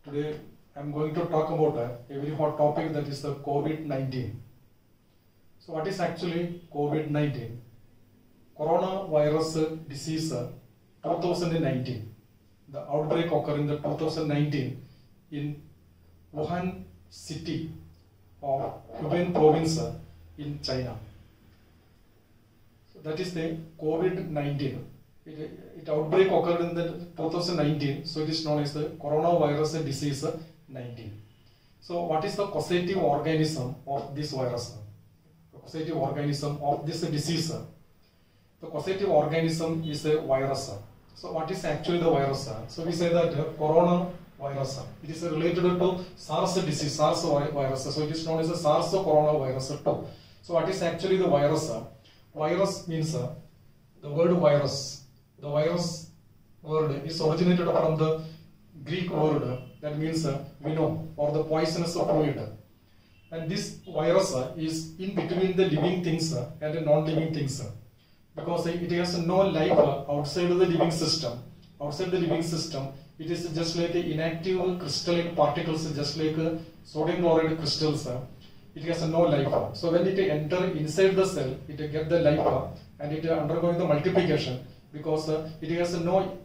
Today I am going to talk about a very hot topic, that is the COVID-19. So what is actually COVID-19? Coronavirus disease 2019. The outbreak occurred in the 2019 in Wuhan city of Hubei province in China. So that is the COVID-19. It outbreak occurred in the 2019, so it is known as the coronavirus disease 19. So what is the causative organism of this virus? The causative organism of this disease. The causative organism is a virus. So what is actually the virus? So we say that coronavirus. It is related to SARS disease, SARS virus. So it is known as a SARS coronavirus 2. So what is actually the virus? Virus means the word virus. The virus word is originated from the Greek word that means venom or the poisonous fluid. And this virus is in between the living things and the non-living things, because it has no life outside of the living system. Outside the living system, it is just like inactive crystalline particles, just like sodium chloride crystals. It has no life. So when it enters inside the cell, it gets the life and it undergoing the multiplication, because it has no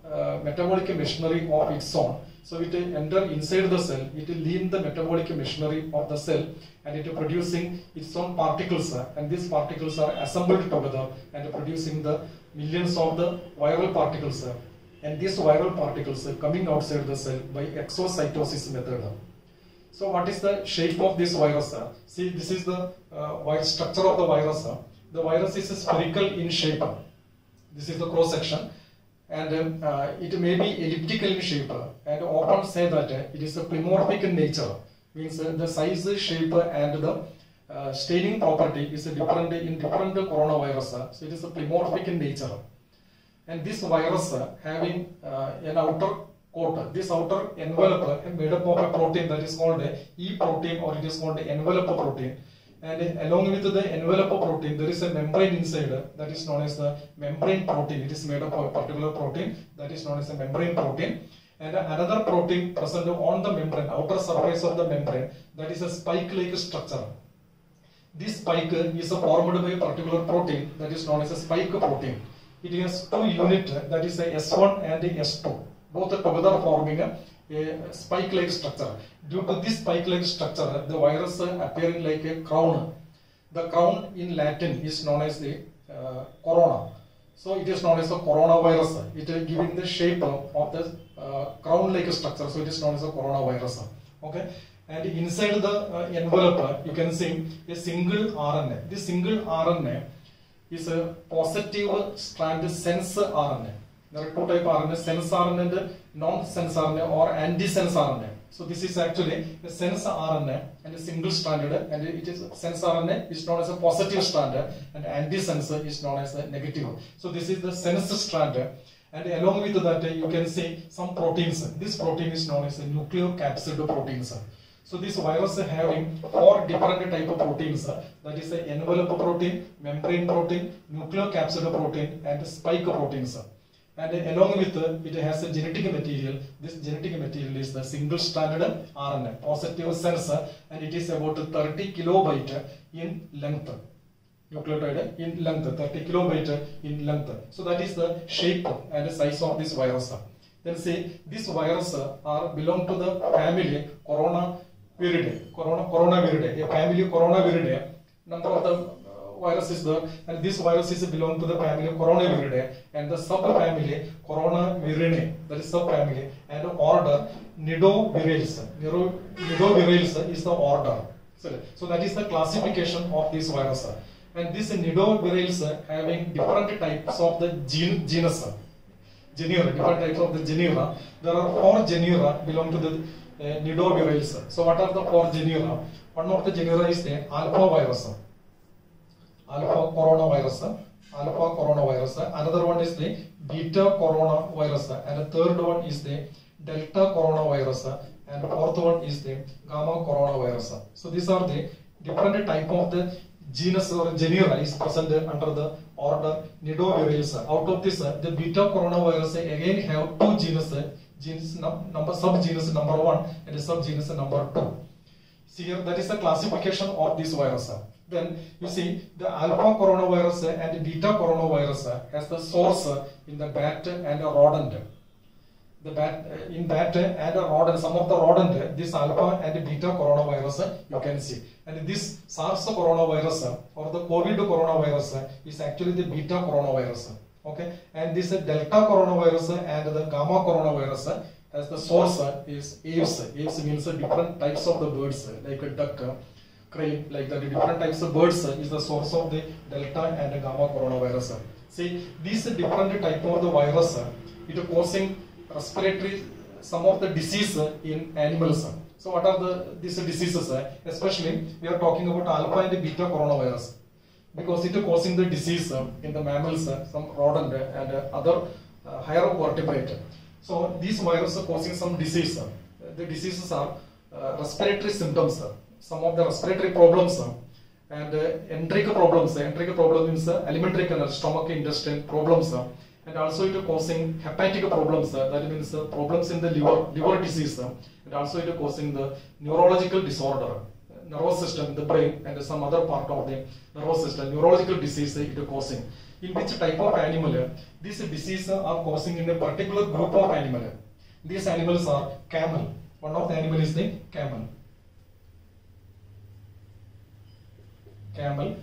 metabolic machinery of its own. So it enter inside the cell, it lean the metabolic machinery of the cell, and it producing its own particles, and these particles are assembled together and producing the millions of the viral particles, and these viral particles coming outside the cell by exocytosis method. So what is the shape of this virus? See, this is the structure of the virus. The virus is spherical in shape. This is the cross section, and it may be elliptical in shape, and often say that it is a polymorphic in nature, means the size, shape and the staining property is different in different coronavirus. So it is a polymorphic in nature, and this virus having an outer coat, this outer envelope made up of a protein that is called E protein, or it is called envelope protein. And along with the envelope protein, there is a membrane inside that is known as the membrane protein. It is made up of a particular protein that is known as a membrane protein. And another protein present on the membrane, outer surface of the membrane, that is a spike-like structure. This spike is formed by a particular protein that is known as a spike protein. It has two units, that is a S1 and a S2, both together forming a spike-like structure. Due to this spike-like structure, the virus appearing like a crown. The crown in Latin is known as the corona. So it is known as a coronavirus. It is giving the shape of the crown-like structure. So it is known as a coronavirus. Okay. And inside the envelope, you can see a single RNA. This single RNA is a positive strand sense RNA. There are two types of RNA, sense RNA and non-sense RNA or anti-sense RNA. So this is actually a sense RNA and a single stranded, and it is sense RNA is known as a positive strand and anti-sense is known as a negative. So this is the sense strand, and along with that you can see some proteins. This protein is known as a nucleocapsid proteins. So this virus having four different type of proteins, that is the envelope protein, membrane protein, nucleocapsid protein and spike proteins. And along with it has a genetic material. This genetic material is the single-stranded RNA, positive sense, and it is about 30 kilobyte in length. Nucleotide in length, 30 kilobyte in length. So that is the shape and size of this virus. Then say this virus belong to the family Coronaviridae. Coronaviridae, a family Coronaviridae. Number of the virus is there, and this virus is belong to the family Coronaviridae, and the subfamily Coronavirinae, that is subfamily, and order Nidovirales. Nidovirales is the order. So that is the classification of this virus. And this Nidovirales having different types of the genus, genera, different types of the genera. There are four genera belong to the Nidovirales. So what are the four genera? One of the genera is the alpha virus. Alpha coronavirus. Another one is the beta coronavirus, and the third one is the delta coronavirus, and the fourth one is the gamma coronavirus. So these are the different type of the genus or genera is present under the order Nidovirales. Out of this, the beta coronavirus again have two genus subgenus number 1 and subgenus number 2. See here, that is the classification of this virus. Then you see the alpha coronavirus and beta coronavirus has the source in the bat and a rodent. In bat and a rodent, some of the rodent, this alpha and beta coronavirus you can see. And this SARS coronavirus or the COVID coronavirus is actually the beta coronavirus. Okay, and this delta coronavirus and the gamma coronavirus as the source is aves. Aves means different types of the birds like a duck, crane, like the different types of birds is the source of the delta and the gamma coronavirus. See, these different type of the virus, it is causing respiratory, some of the disease in animals. So what are these diseases? Especially we are talking about alpha and beta coronavirus, because it is causing the disease in the mammals, some rodent and other higher vertebrate. So these viruses are causing some disease. The diseases are respiratory symptoms, some of the respiratory problems and enteric problems. Enteric problem means alimentary canal, stomach, intestine problems, and also it is causing hepatic problems. That means problems in the liver disease, and also it is causing the neurological disorder, nervous system, the brain, and some other part of the nervous system, neurological disease it is causing. In which type of animal these diseases are causing in a particular group of animal. These animals are camel. One of the animal is the camel. Camel,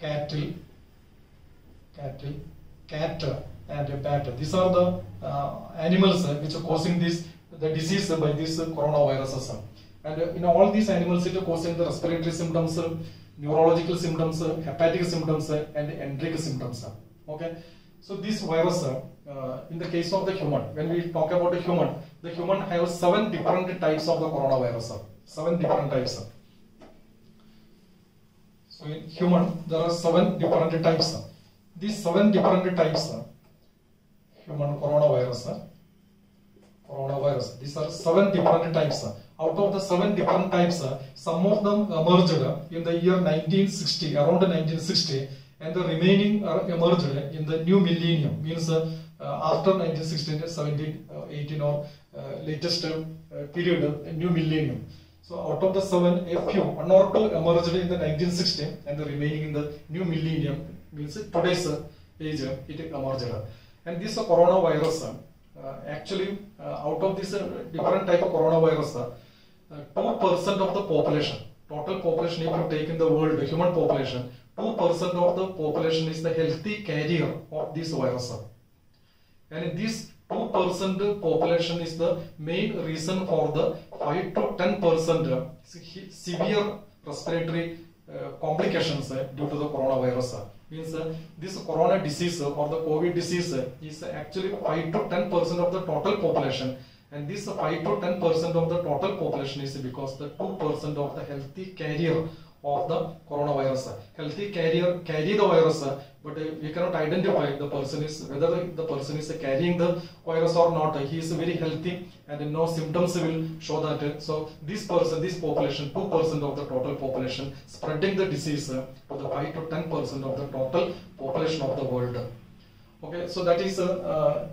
cattle, cat, and bat. These are the animals which are causing the disease by these coronaviruses. And in all these animals, it is causing the respiratory symptoms, neurological symptoms, hepatic symptoms, and enteric symptoms. Okay, so this virus, in the case of the human, when we talk about the human has 7 different types of the coronavirus. 7 different types. So in human, there are 7 different types. These 7 different types, human coronavirus. These are 7 different types. Out of the 7 different types, some of them emerged in the year 1960, around 1960, and the remaining are emerged in the new millennium, means after 1916, 17, 18 or latest period, new millennium. So out of the 7, a few, 1 or 2 emerged in the 1960, and the remaining in the new millennium, means today's age, it emerged. And this coronavirus, actually, out of this different type of coronavirus, 2% of the population, total population, if you take in the world, the human population, 2% of the population is the healthy carrier of this virus. And this 2% population is the main reason for the 5 to 10% severe respiratory complications due to the coronavirus. Means this corona disease or the COVID disease is actually 5 to 10% of the total population, and this 5 to 10% of the total population is because the 2% of the healthy carrier of the coronavirus. Healthy carrier carry the virus, but we cannot identify the person is whether the person is carrying the virus or not. He is very healthy and no symptoms will show that. So this person, this population, 2% of the total population spreading the disease to the 5 to 10% of the total population of the world. Okay, so that is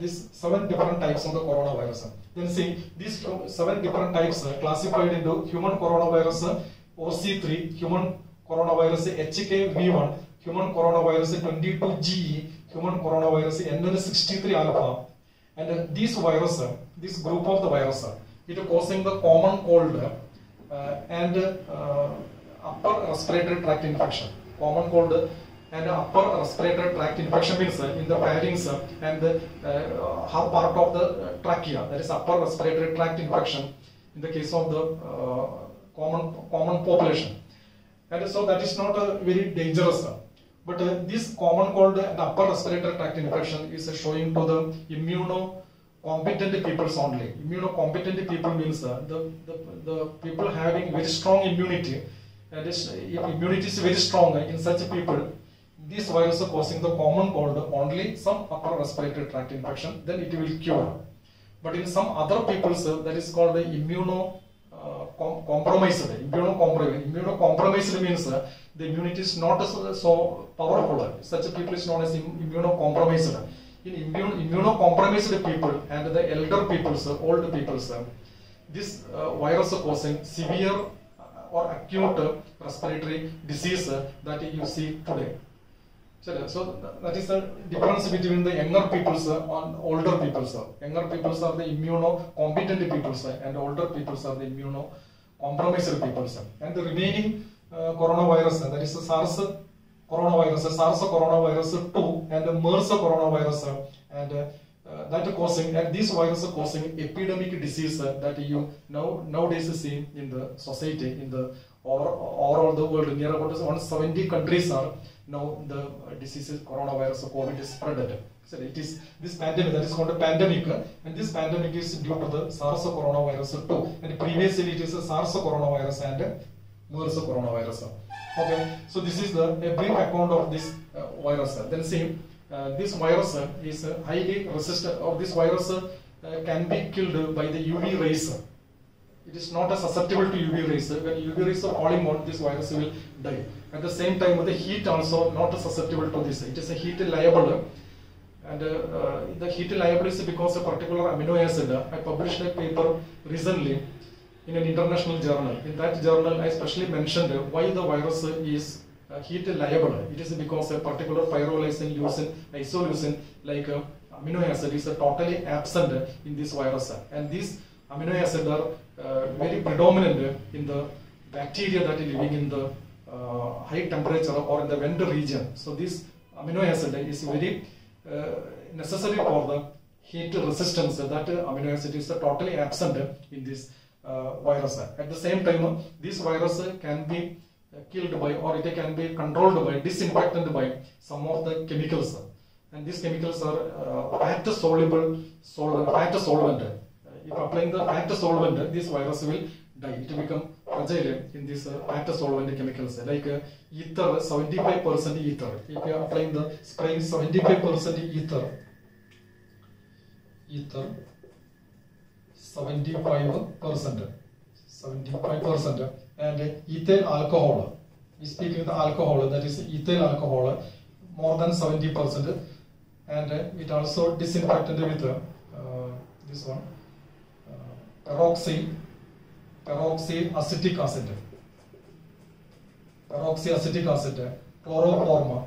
these 7 different types of the coronavirus. Then see, these 7 different types classified into human coronavirus OC3, human coronavirus HKV1, human coronavirus 22GE, human coronavirus NN63 alpha. And this virus, this group of the virus, it is causing the common cold and upper respiratory tract infection. Common cold and upper respiratory tract infection means in the pharynx and the part of the trachea, that is upper respiratory tract infection in the case of the common population. And so that is not very dangerous. But this common cold and upper respiratory tract infection is showing to the immunocompetent peoples only. Immunocompetent people means the people having very strong immunity. And if immunity is very strong in such people, this virus is causing the common cold, only some upper respiratory tract infection, then it will cure. But in some other peoples, that is called the immunocompromised. Immunocompromised means the immunity is not so powerful. Such people is known as immunocompromised. in immunocompromised people and the elder peoples, old peoples, this virus causing severe or acute respiratory disease that you see today. So that is the difference between the younger peoples and older peoples. Younger peoples are the immunocompetent peoples and older peoples are the immunocompromised peoples. And the remaining coronavirus, that is the SARS coronavirus-2 and the MERS coronavirus, and that causing, and this virus causing epidemic disease that you nowadays see in the society, in the all the world. Near about 170 countries are now the disease coronavirus COVID is spread. So it is this pandemic that is called a pandemic, and this pandemic is due to the SARS coronavirus-2, and previously it is a SARS coronavirus and MERS coronavirus. Okay, so this is a brief account of this virus. Then see, this virus is highly resistant, or this virus can be killed by the UV rays. It is not susceptible to UV rays. When UV rays are falling on, this virus will die. At the same time, the heat also not susceptible to this. It is a heat liable, and the heat liable is because a particular amino acid. I published a paper recently in an international journal. In that journal, I specially mentioned why the virus is heat liable. It is because a particular pyrrolysine, leucine, isoleucine, like amino acid, is totally absent in this virus, and these amino acids are very predominant in the bacteria that is living in the high temperature or in the vent region. So this amino acid is very necessary for the heat resistance. That amino acid is totally absent in this virus. At the same time, this virus can be killed by, or it can be controlled by, disinfected by some of the chemicals, and these chemicals are fat solvent. If applying the fat solvent, this virus will die. It will become fragile in this fat solvent chemicals, like ether, 75% ether. If you are applying the spraying 75% ether, 75%, and ethyl alcohol. We speak with alcohol, that is ethyl alcohol, more than 70%, and it also disinfected with this one, peroxyacetic acid, chloroform.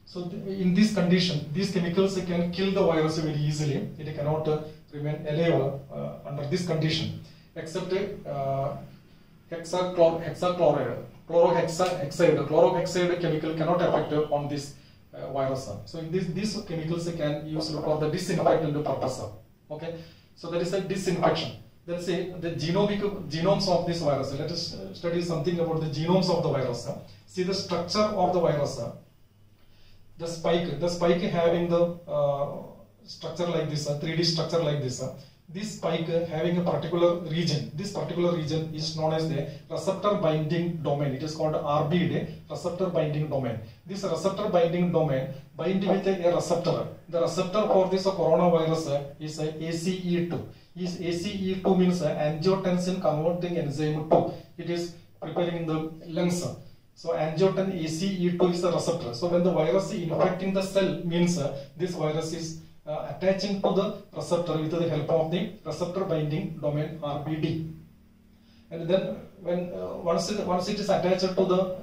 So in this condition, these chemicals can kill the virus very easily. It cannot remain alive under this condition, except chlorohexide chemical cannot affect on this virus. So these chemicals can use for the disinfectant purpose. Okay, so that is a disinfection. Then say the genomes of this virus. Let us study something about the genomes of the virus. See the structure of the virus. The spike having the structure like this, 3D structure like this. This spike having a particular region. This particular region is known as the receptor binding domain. It is called RBD, receptor binding domain. This receptor binding domain bind with a receptor. The receptor for this coronavirus is ACE2. ACE2 means angiotensin converting enzyme 2. It is preparing in the lungs. So angiotensin ACE2 is the receptor. So when the virus is infecting the cell, means this virus is attaching to the receptor with the help of the receptor binding domain RBD. And then when once it is attached to the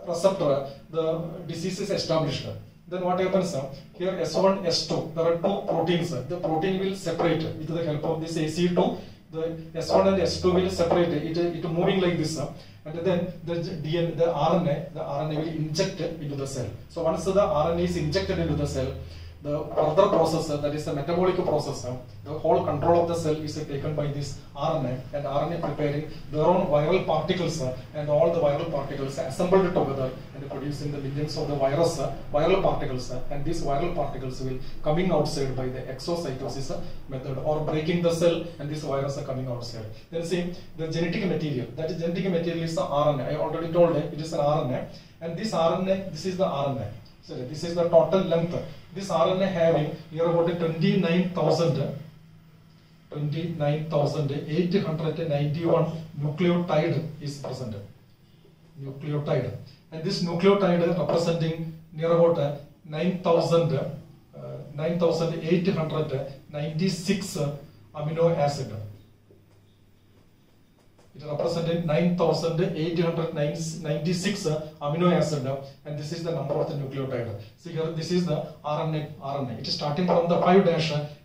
receptor, the disease is established. Then what happens? Here S1, S2, there are two proteins. The protein will separate with the help of this ACE2. The S1 and S2 will separate. It moving like this. And then the RNA will inject into the cell. So once the RNA is injected into the cell, the further process, that is the metabolic process, the whole control of the cell is taken by this RNA, and RNA preparing their own viral particles, and all the viral particles assembled together and producing the millions of the viral particles, and these viral particles will coming outside by the exocytosis method, or breaking the cell, and this virus are coming outside. Then see the genetic material. That is genetic material is the RNA. I already told you it is an RNA, and this RNA, this is the RNA. So this is the total length. This RNA having here about 29,891 nucleotide is present. Nucleotide. and this nucleotide representing near about 9,896 amino acid. It represented 9,896 amino acid, and this is the number of the nucleotide. See here, this is the RNA. It is starting from the 5'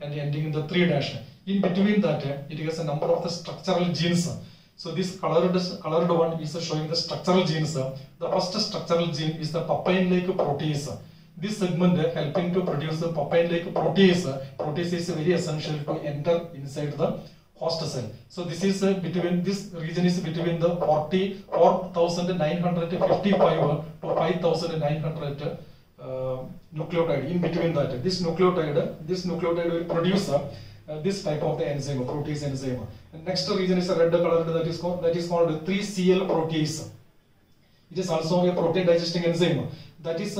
and ending in the 3'. In between that, it has a number of the structural genes. So this colored one is showing the structural genes. The first structural gene is the papain-like protease. This segment helping to produce the papain-like protease. Protease is very essential to enter inside the host cell. So this is between, this region is between the 4,955 to 5,900 nucleotide. In between that, this nucleotide will produce this type of the enzyme, protease enzyme. And next region is a red color that is called 3CL protease. It is also a protein digesting enzyme that is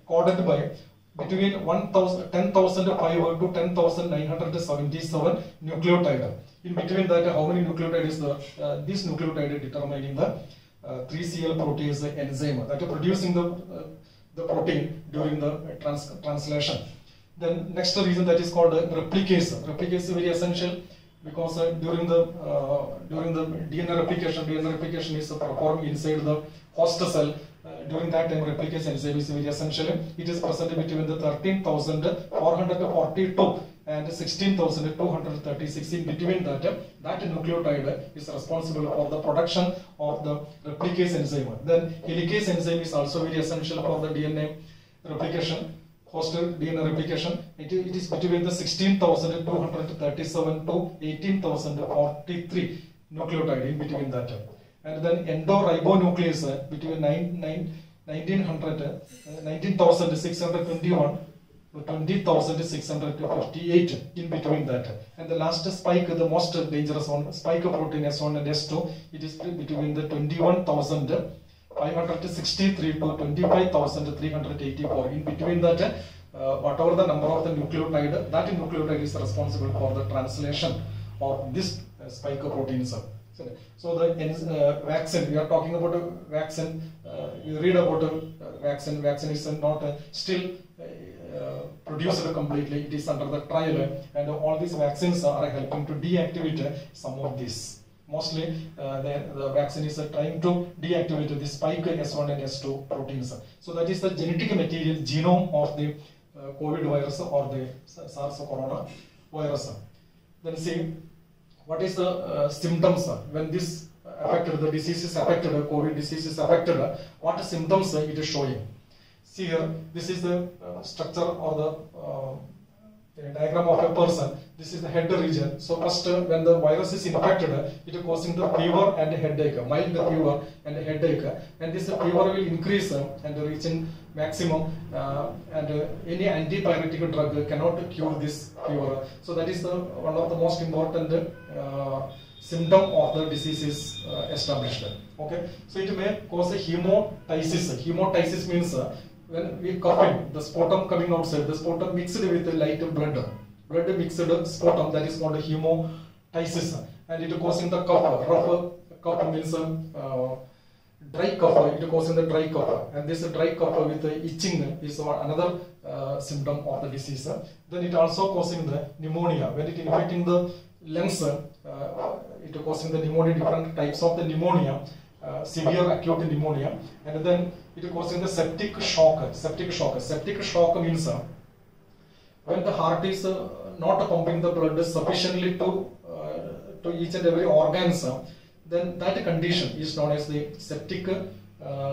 coded by between 10,005 to 10,977 nucleotide. In between that, how many nucleotide is this nucleotide determining the 3CL protease enzyme that is producing the protein during the translation. Then next reason that is called replicase. Replicase is very essential because during the DNA replication is performed inside the host cell. During that time, replicase enzyme is very essential. It is present between the 13,442 and 16,236. In between that nucleotide is responsible for the production of the replicase enzyme. Then helicase enzyme is also very essential for the DNA replication. Host DNA replication, it is between the 16,237 to 18,043 nucleotide in between that. And then endoribonuclease between 19,621 to 20,658 in between that. And the last spike, the most dangerous one, spike protein S1 and S2, it is between the 21,563 to 25,384. In between that, whatever the number of the nucleotide, that nucleotide is responsible for the translation of this spike proteins. So the vaccine, we are talking about a vaccine. You read about a vaccine. Vaccine is not still produced completely. It is under the trial, and all these vaccines are helping to deactivate some of these. Mostly the vaccine is trying to deactivate the spike S1 and S2 proteins. So that is the genetic material, genome of the COVID virus or the SARS coronavirus. Then see, what is the symptoms when this affected, the disease is affected, COVID disease is affected, what symptoms it is showing. See here, this is the structure or the diagram of a person. This is the head region. So first, when the virus is infected, it is causing the fever and headache, mild fever and headache, and this fever will increase and reaching maximum, and any antipyretic drug cannot cure this fever. So that is one of the most important symptom of the disease is established. Okay, so it may cause a hemolysis. Hemolysis means when we coughing, the sputum coming outside, the sputum mixed with the light blood mixed sputum, that is called a hemolysis, and it is causing the cough. Rough cough means dry cough, it is causing the dry cough, and this dry cough with the itching is another symptom of the disease. Then it also causing the pneumonia. When it infecting the lungs, it is causing the pneumonia, different types of the pneumonia. Severe acute pneumonia, and then it is causing the septic shock. Septic shock means when the heart is not pumping the blood sufficiently to each and every organs, then that condition is known as the septic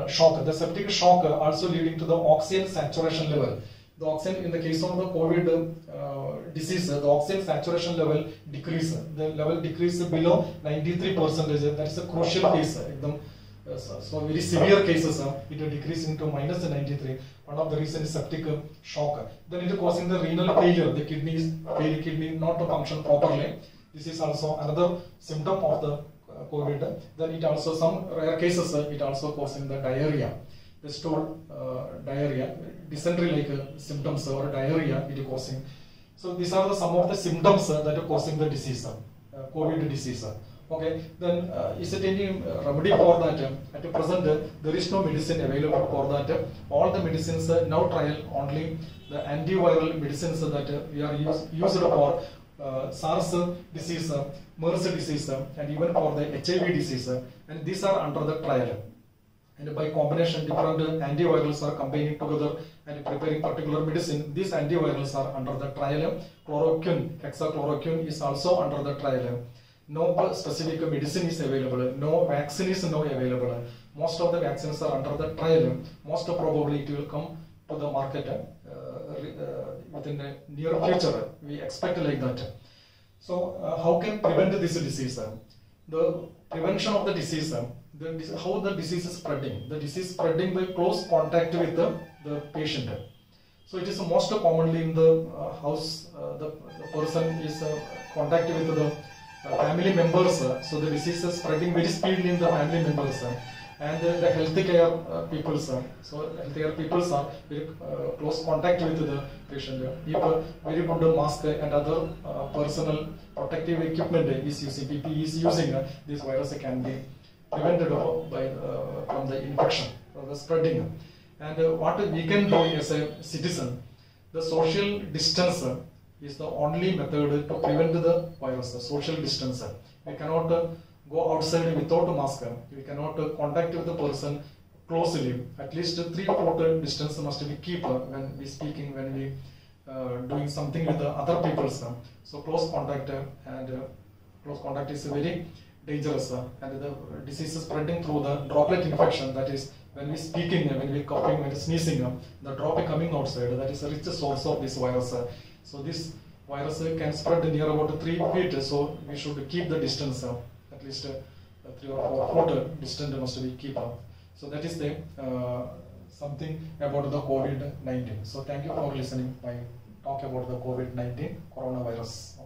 shock. The septic shock also leading to the oxygen saturation level. The oxygen, in the case of the COVID disease, the oxygen saturation level decrease. The level decrease below 93%. That is a crucial case. So very severe cases, it will decrease into -93. One of the reasons is septic shock. Then it is causing the renal failure. The kidney not to function properly. This is also another symptom of the COVID. Then it also, some rare cases, it also causing the diarrhea. The stool diarrhea, dysentery-like symptoms or diarrhea it is causing. So these are some of the symptoms that are causing the disease, COVID disease. Okay, then is it any remedy for that? At the present, there is no medicine available for that. All the medicines now trial only the antiviral medicines that we are used for SARS disease, MERS disease, and even for the HIV disease, and these are under the trial. And by combination, different antivirals are combining together and preparing particular medicine. These antivirals are under the trial. Chloroquine, hexachloroquine is also under the trial. No specific medicine is available. No vaccine is now available. Most of the vaccines are under the trial. Most probably it will come to the market within the near future. We expect like that. So how can prevent this disease? The prevention of the disease, how the disease is spreading. The disease spreading by close contact with the patient. So it is most commonly in the house. The person is contact with the family members. So the disease is spreading very speedily in the family members. And the healthcare people. So healthcare people are very close contact with the patient. If very good mask and other personal protective equipment is using, PPE is using, this virus can be prevented by from the infection or the spreading. And what we can do as a citizen, the social distance is the only method to prevent the virus. The social distance. We cannot go outside without a mask. We cannot contact with the person closely. At least 3 foot distance must be kept when we speaking, when we doing something with the other people. So close contact is very dangerous, and the disease is spreading through the droplet infection. That is, when we speaking, when we coughing, when we sneezing, the drop coming outside. That is the richest source of this virus. So this virus can spread near about 3 feet. So we should keep the distance. At least 3 or 4 foot distance must be keep up. So that is the something about the COVID-19. So thank you for listening. I talk about the COVID-19 coronavirus.